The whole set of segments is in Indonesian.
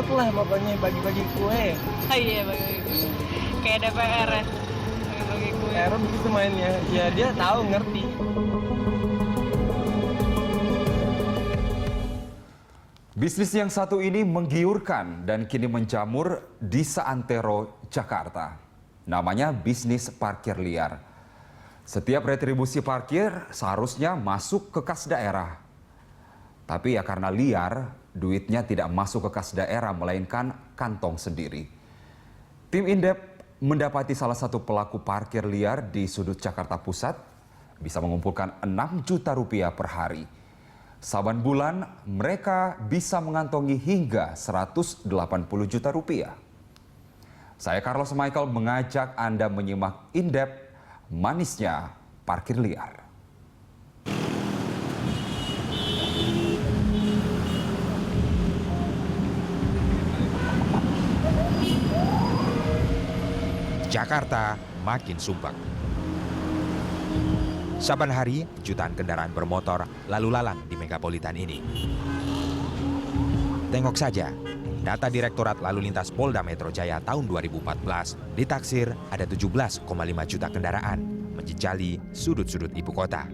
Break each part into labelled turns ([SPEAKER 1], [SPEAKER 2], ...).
[SPEAKER 1] Ingat lah pokoknya bagi-bagi kue.
[SPEAKER 2] Oh iya, bagi-bagi kue. Kayak DPR ya, bagi-bagi kue.
[SPEAKER 1] Era begitu mainnya, ya dia tahu, ngerti.
[SPEAKER 3] Bisnis yang satu ini menggiurkan dan kini menjamur di Seantero, Jakarta. Namanya bisnis parkir liar. Setiap retribusi parkir seharusnya masuk ke kas daerah. Tapi ya karena liar, duitnya tidak masuk ke kas daerah melainkan kantong sendiri. Tim Indep mendapati salah satu pelaku parkir liar di sudut Jakarta Pusat bisa mengumpulkan 6 juta rupiah per hari. Saban bulan mereka bisa mengantongi hingga 180 juta rupiah. Saya Carlos Michael mengajak Anda menyimak Indep manisnya parkir liar.
[SPEAKER 4] Jakarta makin sumpek. Saban hari, jutaan kendaraan bermotor lalu lalang di megapolitan ini. Tengok saja, data Direktorat Lalu Lintas Polda Metro Jaya tahun 2014 ditaksir ada 17,5 juta kendaraan menjejali sudut-sudut ibu kota.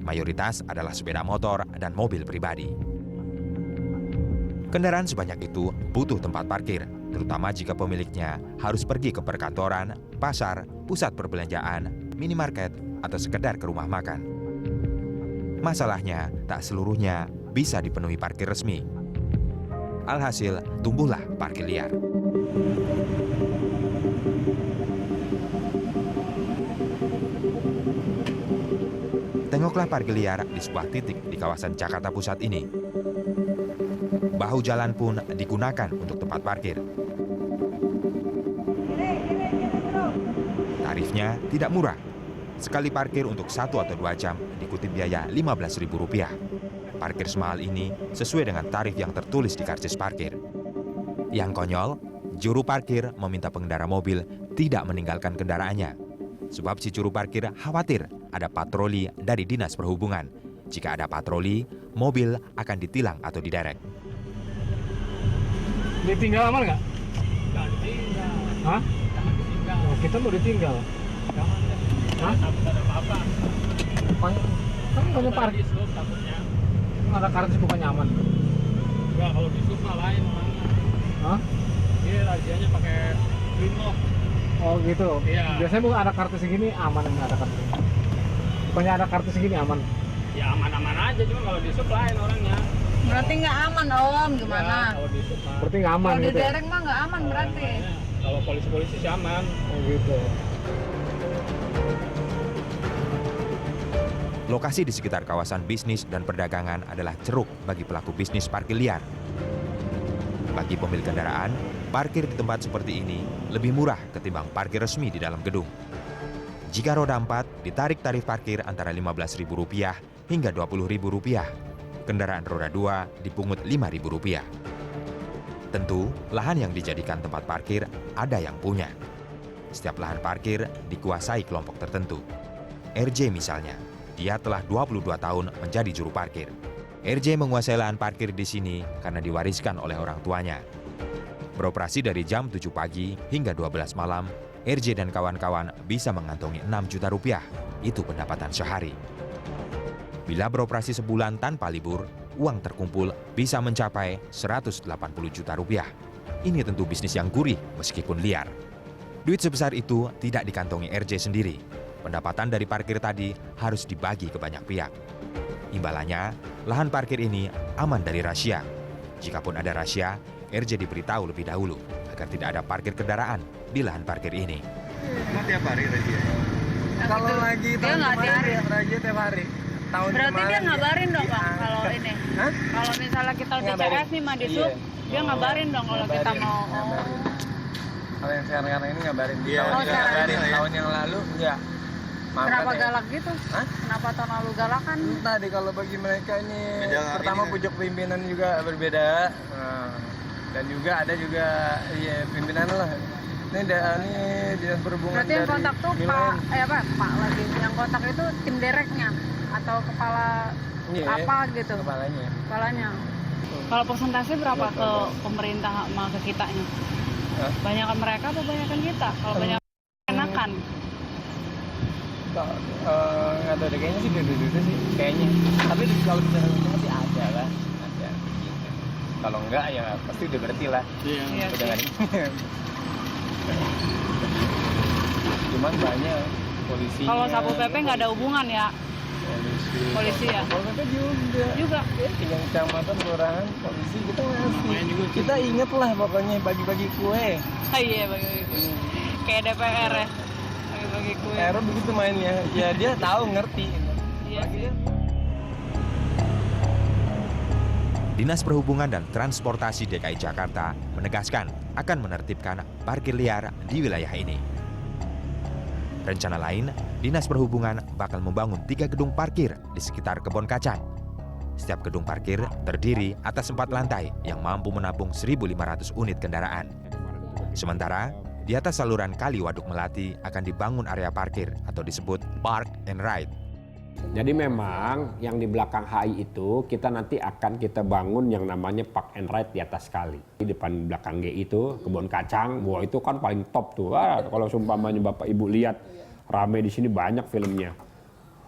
[SPEAKER 4] Mayoritas adalah sepeda motor dan mobil pribadi. Kendaraan sebanyak itu butuh tempat parkir, terutama jika pemiliknya harus pergi ke perkantoran, pasar, pusat perbelanjaan, minimarket, atau sekedar ke rumah makan. Masalahnya, tak seluruhnya bisa dipenuhi parkir resmi. Alhasil, tumbuhlah parkir liar. Tengoklah parkir liar di sebuah titik di kawasan Jakarta Pusat ini. Bahu jalan pun digunakan untuk tempat parkir. Tarifnya tidak murah. Sekali parkir untuk 1 atau 2 jam dikutip biaya Rp15.000. Parkir semahal ini sesuai dengan tarif yang tertulis di karcis parkir. Yang konyol, juru parkir meminta pengendara mobil tidak meninggalkan kendaraannya. Sebab si juru parkir khawatir ada patroli dari Dinas Perhubungan. Jika ada patroli, mobil akan ditilang atau diderek.
[SPEAKER 5] Ditinggal aman nggak?
[SPEAKER 6] Nggak ditinggal.
[SPEAKER 5] Hah?
[SPEAKER 6] Jangan ditinggal.
[SPEAKER 5] Oh, kita mau ditinggal.
[SPEAKER 6] Jangan deh.
[SPEAKER 5] Hah?
[SPEAKER 6] Takut ada apa-apa.
[SPEAKER 5] Kan banyak parkir.
[SPEAKER 6] Di sub takutnya.
[SPEAKER 5] Ada karcis bukannya aman.
[SPEAKER 6] Enggak, kalau di sub mah lain orangnya.
[SPEAKER 5] Hah?
[SPEAKER 6] Ini rajianya pakai Greenlock.
[SPEAKER 5] Oh gitu.
[SPEAKER 6] Iya.
[SPEAKER 5] Biasanya bukan ada kartu segini aman, nggak ada kartu. Bukannya ada kartu segini aman.
[SPEAKER 6] Ya aman-aman aja, cuma kalau di sub lain orangnya.
[SPEAKER 2] Berarti nggak aman om, gimana?
[SPEAKER 6] Ya, kalau di sub mah.
[SPEAKER 5] Berarti nggak aman
[SPEAKER 2] Kalau di
[SPEAKER 5] gitu. Ya?
[SPEAKER 2] derek mah nggak aman berarti.
[SPEAKER 6] Kalau polisi-polisi sih aman.
[SPEAKER 5] Oh gitu.
[SPEAKER 4] Lokasi di sekitar kawasan bisnis dan perdagangan adalah ceruk bagi pelaku bisnis parkir liar. Bagi pemilik kendaraan, parkir di tempat seperti ini lebih murah ketimbang parkir resmi di dalam gedung. Jika roda 4 ditarik tarif parkir antara Rp15.000 hingga Rp20.000. Kendaraan roda 2 dipungut Rp5.000. Tentu, lahan yang dijadikan tempat parkir ada yang punya. Setiap lahan parkir dikuasai kelompok tertentu. RJ misalnya, dia telah 22 tahun menjadi juru parkir. RJ menguasai lahan parkir di sini karena diwariskan oleh orang tuanya. Beroperasi dari jam 7 pagi hingga 12 malam, RJ dan kawan-kawan bisa mengantongi 6 juta rupiah. Itu pendapatan sehari. Bila beroperasi sebulan tanpa libur, uang terkumpul bisa mencapai 180 juta rupiah. Ini tentu bisnis yang gurih meskipun liar. Duit sebesar itu tidak dikantongi RJ sendiri. Pendapatan dari parkir tadi harus dibagi ke banyak pihak. Imbalannya, lahan parkir ini aman dari razia. Jikapun ada razia, RJ diberitahu lebih dahulu agar tidak ada parkir kendaraan di lahan parkir ini.
[SPEAKER 1] Emang tiap hari razia? Kalau lagi
[SPEAKER 2] Dia
[SPEAKER 1] tahun
[SPEAKER 2] nggak
[SPEAKER 1] kemarin
[SPEAKER 2] tiap hari.
[SPEAKER 1] razia tiap hari. Tahun
[SPEAKER 2] Berarti
[SPEAKER 1] kemarin
[SPEAKER 2] dia ngabarin dong
[SPEAKER 1] di-
[SPEAKER 2] bang kalau ini.
[SPEAKER 1] Hah?
[SPEAKER 2] Kalau misalnya kita udah
[SPEAKER 1] Ngabarin.
[SPEAKER 2] CS nih mah di
[SPEAKER 1] Iya.
[SPEAKER 2] sub, dia ngabarin dong kalau kita
[SPEAKER 1] Ngabarin,
[SPEAKER 2] mau.
[SPEAKER 1] ngabarin. Kalau yang sekarang ini ngabarin.
[SPEAKER 6] Iya,
[SPEAKER 1] Tahun
[SPEAKER 2] oh,
[SPEAKER 1] ngabarin.
[SPEAKER 6] sekarang.
[SPEAKER 1] Tahun yang lalu enggak. Maaf
[SPEAKER 2] Kenapa
[SPEAKER 1] ya.
[SPEAKER 2] galak gitu?
[SPEAKER 1] Hah?
[SPEAKER 2] Kenapa tahun lalu galak kan?
[SPEAKER 1] Entah deh, kalau bagi mereka ini
[SPEAKER 6] Beda
[SPEAKER 1] pertama
[SPEAKER 6] ini,
[SPEAKER 1] pucuk pimpinan juga berbeda. Nah, dan juga ada juga iya pimpinan lah. Ini dinas perhubungan
[SPEAKER 2] Berarti yang
[SPEAKER 1] dari
[SPEAKER 2] kontak tuh
[SPEAKER 1] Milan.
[SPEAKER 2] Pak lagi. Yang kontak itu tim dereknya atau kepala
[SPEAKER 1] Iya,
[SPEAKER 2] apa gitu?
[SPEAKER 1] kepalanya.
[SPEAKER 2] Kepalanya. Kalau persentase berapa ke pemerintah sama ke kitanya? Banyakan mereka apa banyakan kita? Kalau banyak enakan.
[SPEAKER 1] Nggak tahu deh, kayaknya sih dua-dua sih kayaknya. Tapi kalau bicara untung sih ada lah, ada. Gitu. Kalau enggak ya pasti udah berarti lah.
[SPEAKER 2] Iya
[SPEAKER 1] Udah
[SPEAKER 2] sih.
[SPEAKER 1] Cuman banyak polisi.
[SPEAKER 2] Kalau Satpol PP nggak ada hubungan ya? Polisi ya?
[SPEAKER 1] Satpol PP juga. Tinggal kecamatan, kelurahan, polisi kita ngasih. Kita inget lah pokoknya bagi-bagi kue.
[SPEAKER 2] Oh iya bagi-bagi kue. Kayak DPR ya? Bagi-bagi kue.
[SPEAKER 1] Ero begitu mainnya. Ya dia tahu ngerti.
[SPEAKER 2] Iya sih.
[SPEAKER 4] Dinas Perhubungan dan Transportasi DKI Jakarta menegaskan akan menertibkan parkir liar di wilayah ini. Rencana lain, Dinas Perhubungan bakal membangun 3 gedung parkir di sekitar Kebon Kacang. Setiap gedung parkir terdiri atas 4 lantai yang mampu menampung 1.500 unit kendaraan. Sementara, di atas saluran Kali Waduk Melati akan dibangun area parkir atau disebut Park and Ride.
[SPEAKER 7] Jadi memang yang di belakang HI itu kita nanti akan kita bangun yang namanya Park and Ride di atas kali. Di depan belakang GI itu Kebon Kacang, wah itu kan paling top tuh. Kalau seumpamanya Bapak Ibu lihat rame di sini banyak filmnya.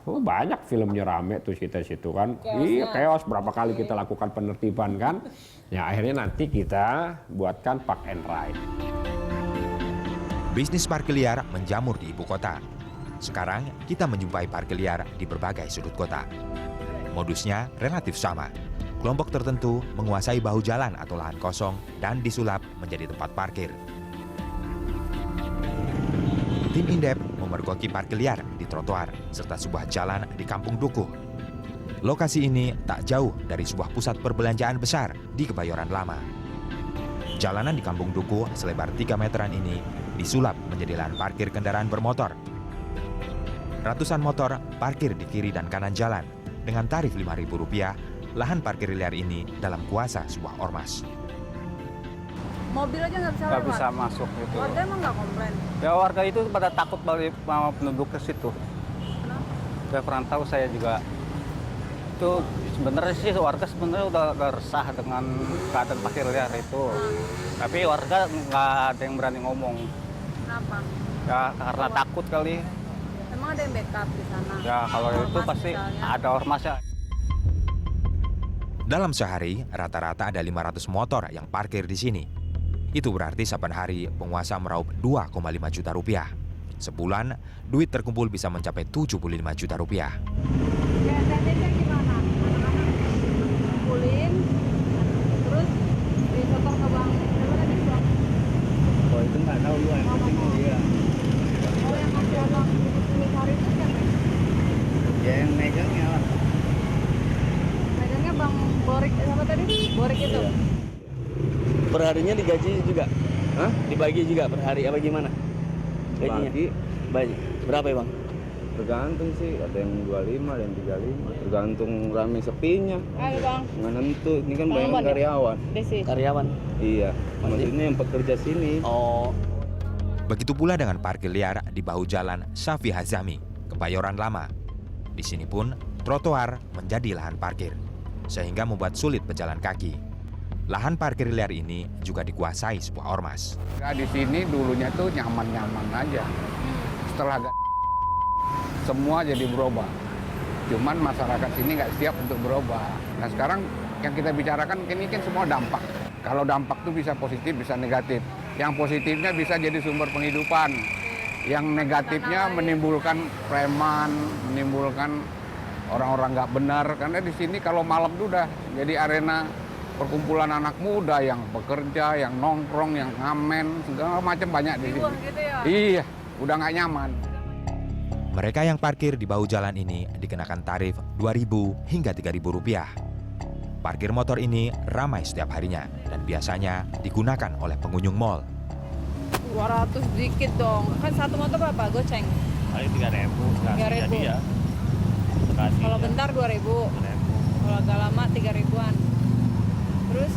[SPEAKER 7] Oh, banyak filmnya rame tuh kita situ kan. Iya, chaos berapa kali kita lakukan penertiban kan. Ya akhirnya nanti kita buatkan Park and Ride.
[SPEAKER 4] Bisnis parkir liar menjamur di ibu kota. Sekarang kita menjumpai parkir liar di berbagai sudut kota. Modusnya relatif sama. Kelompok tertentu menguasai bahu jalan atau lahan kosong dan disulap menjadi tempat parkir. Tim Indep memergoki parkir liar di trotoar serta sebuah jalan di Kampung Dukuh. Lokasi ini tak jauh dari sebuah pusat perbelanjaan besar di Kebayoran Lama. Jalanan di Kampung Dukuh selebar 3 meteran ini disulap menjadi lahan parkir kendaraan bermotor. Ratusan motor parkir di kiri dan kanan jalan. Dengan tarif Rp5.000, lahan parkir liar ini dalam kuasa sebuah ormas.
[SPEAKER 8] Mobil aja nggak bisa lewat?
[SPEAKER 9] Nggak bisa masuk gitu.
[SPEAKER 8] Warga emang nggak komplain?
[SPEAKER 9] Ya warga itu pada takut balik sama penduduk ke situ.
[SPEAKER 8] Kenapa?
[SPEAKER 9] Ya kurang tahu saya juga. Itu sebenarnya sih warga sebenarnya udah resah dengan keadaan parkir liar itu. Tapi warga nggak ada yang berani ngomong.
[SPEAKER 8] Kenapa?
[SPEAKER 9] Ya karena takut kali.
[SPEAKER 8] Emang ada yang backup di sana?
[SPEAKER 9] Ya kalau
[SPEAKER 8] Ormas
[SPEAKER 9] itu pasti
[SPEAKER 8] misalnya?
[SPEAKER 9] ada ormasnya.
[SPEAKER 4] Dalam sehari, rata-rata ada 500 motor yang parkir di sini. Itu berarti saban hari penguasa meraup 2,5 juta rupiah. Sebulan, duit terkumpul bisa mencapai 75 juta rupiah.
[SPEAKER 8] Ya, tekniknya gimana? Anak-anak kumpulin, terus disetor ke bank. Berapa tadi bang?
[SPEAKER 9] Oh itu nggak tahu lu yang penting dia.
[SPEAKER 8] Oh yang masih ada 70 hari itu siapa?
[SPEAKER 9] Ya yang megangnya lah.
[SPEAKER 8] Megangnya bang Borik, siapa tadi? Borik itu?
[SPEAKER 10] Perharinya digaji juga? Hah? Dibagi juga per hari apa gimana? Gajinya? Bagi. Berapa ya bang?
[SPEAKER 1] Tergantung sih, ada yang 25, ada yang 35. Tergantung rame sepinya.
[SPEAKER 8] Ayo bang.
[SPEAKER 1] Nggak nentu, ini kan
[SPEAKER 8] Bang
[SPEAKER 1] banyak
[SPEAKER 8] Abang ya?
[SPEAKER 1] karyawan.
[SPEAKER 8] Desi.
[SPEAKER 10] Karyawan?
[SPEAKER 1] Iya, maksudnya yang pekerja sini.
[SPEAKER 10] Oh.
[SPEAKER 4] Begitu pula dengan parkir liar di bahu jalan Syafi Hazami, Kebayoran Lama. Di sini pun trotoar menjadi lahan parkir, sehingga membuat sulit pejalan kaki. Lahan parkir liar ini juga dikuasai sebuah ormas.
[SPEAKER 7] Nah, di sini dulunya tuh nyaman-nyaman aja. Setelah semua jadi berubah. Cuman masyarakat sini nggak siap untuk berubah. Nah sekarang yang kita bicarakan ini kan semua dampak. Kalau dampak tuh bisa positif, bisa negatif. Yang positifnya bisa jadi sumber penghidupan. Yang negatifnya menimbulkan preman, menimbulkan orang-orang nggak benar. Karena di sini kalau malam tuh udah jadi arena perkumpulan anak muda yang bekerja, yang nongkrong, yang ngamen, segala macam banyak di sini.
[SPEAKER 8] Gitu ya?
[SPEAKER 7] Iya, udah nggak nyaman.
[SPEAKER 4] Mereka yang parkir di bahu jalan ini dikenakan tarif Rp2.000 hingga Rp3.000. Parkir motor ini ramai setiap harinya dan biasanya digunakan oleh pengunjung mal.
[SPEAKER 8] 200 dikit dong. Kan satu motor berapa? Goceng?
[SPEAKER 9] Paling 3.000.
[SPEAKER 8] 3.000. Kalau bentar 2.000. Kalau agak lama 3.000-an. Terus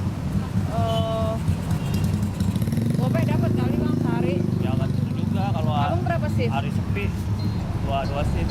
[SPEAKER 8] gopay dapat kali bang sehari?
[SPEAKER 9] Ya nggak tentu juga kalau
[SPEAKER 8] Abang berapa sih?
[SPEAKER 9] hari sepi 2 sih.